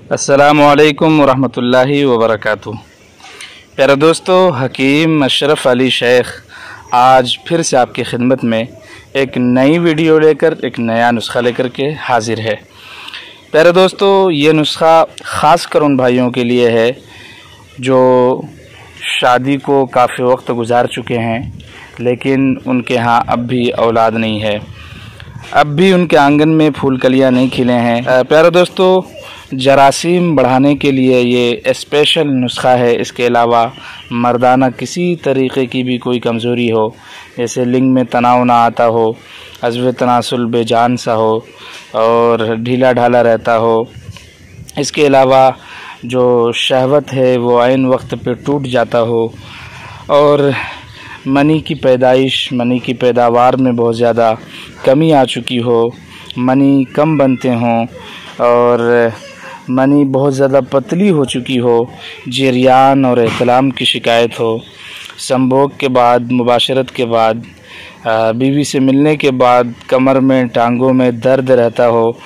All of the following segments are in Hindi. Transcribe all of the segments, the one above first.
अस्सलामुअलैकुम वरहमतुल्लाहि वबरकातुहू। प्यारे दोस्तों, हकीम अशरफ अली शेख आज फिर से आपकी खिदमत में एक नई वीडियो लेकर एक नया नुस्खा लेकर के हाजिर है। प्यारे दोस्तों, ये नुस्खा ख़ास कर उन भाइयों के लिए है जो शादी को काफ़ी वक्त गुजार चुके हैं, लेकिन उनके यहाँ अब भी औलाद नहीं है, अब भी उनके आंगन में फूल कलियाँ नहीं खिले हैं। प्यारे दोस्तों, जरासीम बढ़ाने के लिए ये स्पेशल नुस्खा है। इसके अलावा मर्दाना किसी तरीक़े की भी कोई कमज़ोरी हो, जैसे लिंग में तनाव ना आता हो, अज़्व तनासुल बेजान सा हो और ढीला ढाला रहता हो, इसके अलावा जो शहवत है वो ऐन वक्त पे टूट जाता हो और मनी की पैदाइश, मनी की पैदावार में बहुत ज़्यादा कमी आ चुकी हो, मनी कम बनते हों और मनी बहुत ज़्यादा पतली हो चुकी हो, जरियान और एहतलाम की शिकायत हो, संभोग के बाद, मुबाशरत के बाद, बीवी से मिलने के बाद कमर में, टांगों में दर्द रहता हो,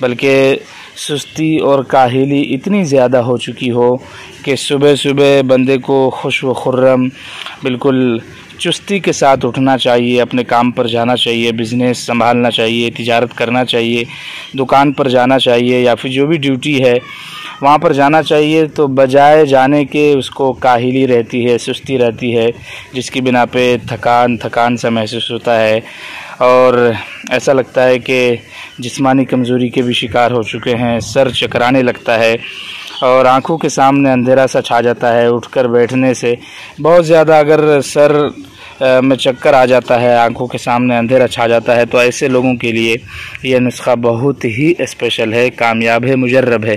बल्कि सुस्ती और काहिली इतनी ज़्यादा हो चुकी हो कि सुबह सुबह बंदे को खुश व खुर्रम बिल्कुल चुस्ती के साथ उठना चाहिए, अपने काम पर जाना चाहिए, बिज़नेस संभालना चाहिए, तिजारत करना चाहिए, दुकान पर जाना चाहिए या फिर जो भी ड्यूटी है वहाँ पर जाना चाहिए, तो बजाय जाने के उसको काहिली रहती है, सुस्ती रहती है, जिसकी बिना पे थकान सा महसूस होता है और ऐसा लगता है कि जिस्मानी कमज़ोरी के भी शिकार हो चुके हैं। सर चकराने लगता है और आँखों के सामने अंधेरा सा छा जाता है। उठकर बैठने से बहुत ज़्यादा अगर सर में चक्कर आ जाता है, आँखों के सामने अंधेरा छा जाता है, तो ऐसे लोगों के लिए यह नुस्खा बहुत ही स्पेशल है, कामयाब है, मुजर्रब है।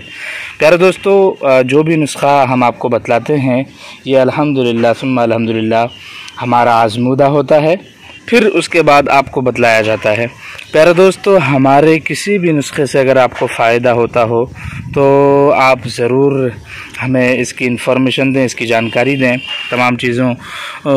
प्यारे दोस्तों, जो भी नुस्खा हम आपको बतलाते हैं ये अल्हम्दुलिल्लाह सुम्मा अल्हम्दुलिल्लाह हमारा आज़मूदा होता है, फिर उसके बाद आपको बतलाया जाता है। प्यारे दोस्तों, हमारे किसी भी नुस्खे से अगर आपको फ़ायदा होता हो तो आप ज़रूर हमें इसकी इन्फॉर्मेशन दें, इसकी जानकारी दें। तमाम चीज़ों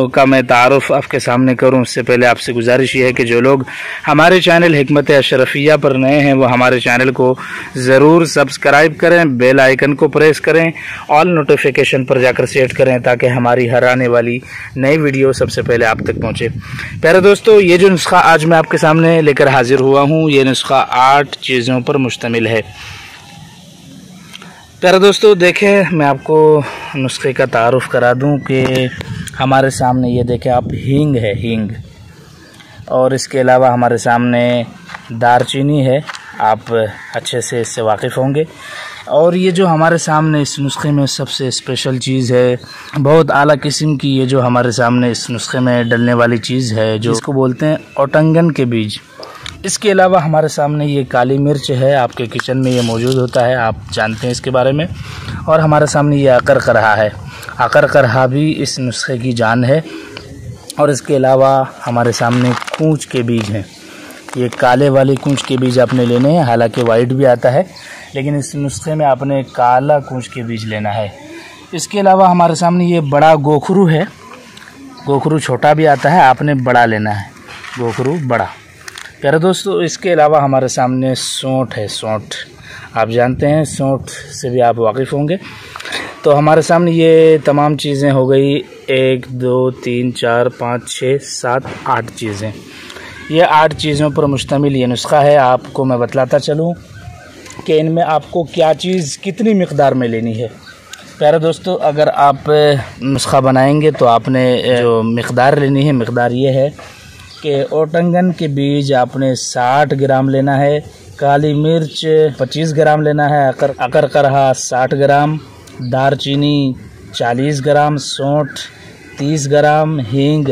का मैं तारुफ़ आपके सामने करूं, उससे पहले आपसे गुजारिश ये है कि जो लोग हमारे चैनल हिकमत अशरफिया पर नए हैं वो हमारे चैनल को ज़रूर सब्सक्राइब करें, बेल आइकन को प्रेस करें, ऑल नोटिफिकेशन पर जाकर सेट करें ताकि हमारी हर आने वाली नई वीडियो सबसे पहले आप तक पहुँचे। प्यारे दोस्तों, ये जो नुस्खा आज मैं आपके सामने लेकर हाजिर हुआ हूँ, ये नुस्खा 8 चीज़ों पर मुश्तमिल है। प्यारे दोस्तों, देखें, मैं आपको नुस्खे का तारुफ़ करा दूं कि हमारे सामने ये देखें आप, हींग है, हींग, और इसके अलावा हमारे सामने दारचीनी है, आप अच्छे से इससे वाकिफ़ होंगे। और ये जो हमारे सामने इस नुस्खे में सबसे स्पेशल चीज़ है, बहुत आला किस्म की, ये जो हमारे सामने इस नुस्खे में डलने वाली चीज़ है, जो इसको बोलते हैं ओटंगन के बीज। इसके अलावा हमारे सामने ये काली मिर्च है, आपके किचन में ये मौजूद होता है, आप जानते हैं इसके बारे में। और हमारे सामने ये अकरकरहा है, अकरकरहा भी इस नुस्खे की जान है। और इसके अलावा हमारे सामने कूंच के बीज हैं, ये काले वाले कूंच के बीज आपने लेने हैं, हालांकि वाइट भी आता है, लेकिन इस नुस्खे में आपने काला कूंच के बीज लेना है। इसके अलावा हमारे सामने ये बड़ा गोखरू है, गोखरू छोटा भी आता है, आपने बड़ा लेना है, गोखरू बड़ा। प्यारे दोस्तों, इसके अलावा हमारे सामने सौंठ है, सौंठ आप जानते हैं, सौंठ से भी आप वाकिफ़ होंगे। तो हमारे सामने ये तमाम चीज़ें हो गई, 1 2 3 4 5 6 7 8 चीज़ें। ये 8 चीज़ों पर मुश्तमिल ये नुस्खा है। आपको मैं बतलाता चलूँ कि इनमें आपको क्या चीज़ कितनी मिक़दार में लेनी है। प्यारे दोस्तों, अगर आप नुस्खा बनाएंगे तो आपने जो मिक़दार लेनी है, मिक़दार ये है कि ओटंगन के बीज आपने 60 ग्राम लेना है, काली मिर्च 25 ग्राम लेना है, अकरकरहा 60 ग्राम, दारचीनी 40 ग्राम, सौंठ 30 ग्राम, हींग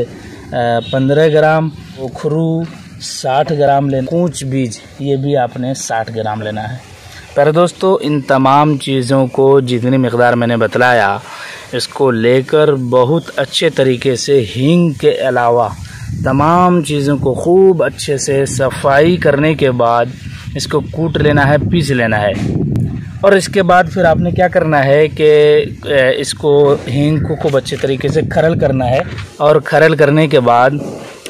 15 ग्राम, गोखरू 60 ग्राम लेना, कूंच बीज ये भी आपने 60 ग्राम लेना है। प्यारे दोस्तों, इन तमाम चीज़ों को जितनी मिक़दार मैंने बतलाया, इसको लेकर बहुत अच्छे तरीके से हींग के अलावा तमाम चीज़ों को खूब अच्छे से सफाई करने के बाद इसको कूट लेना है, पीस लेना है। और इसके बाद फिर आपने क्या करना है कि इसको हींग को खूब अच्छे तरीके से खरल करना है। और खरल करने के बाद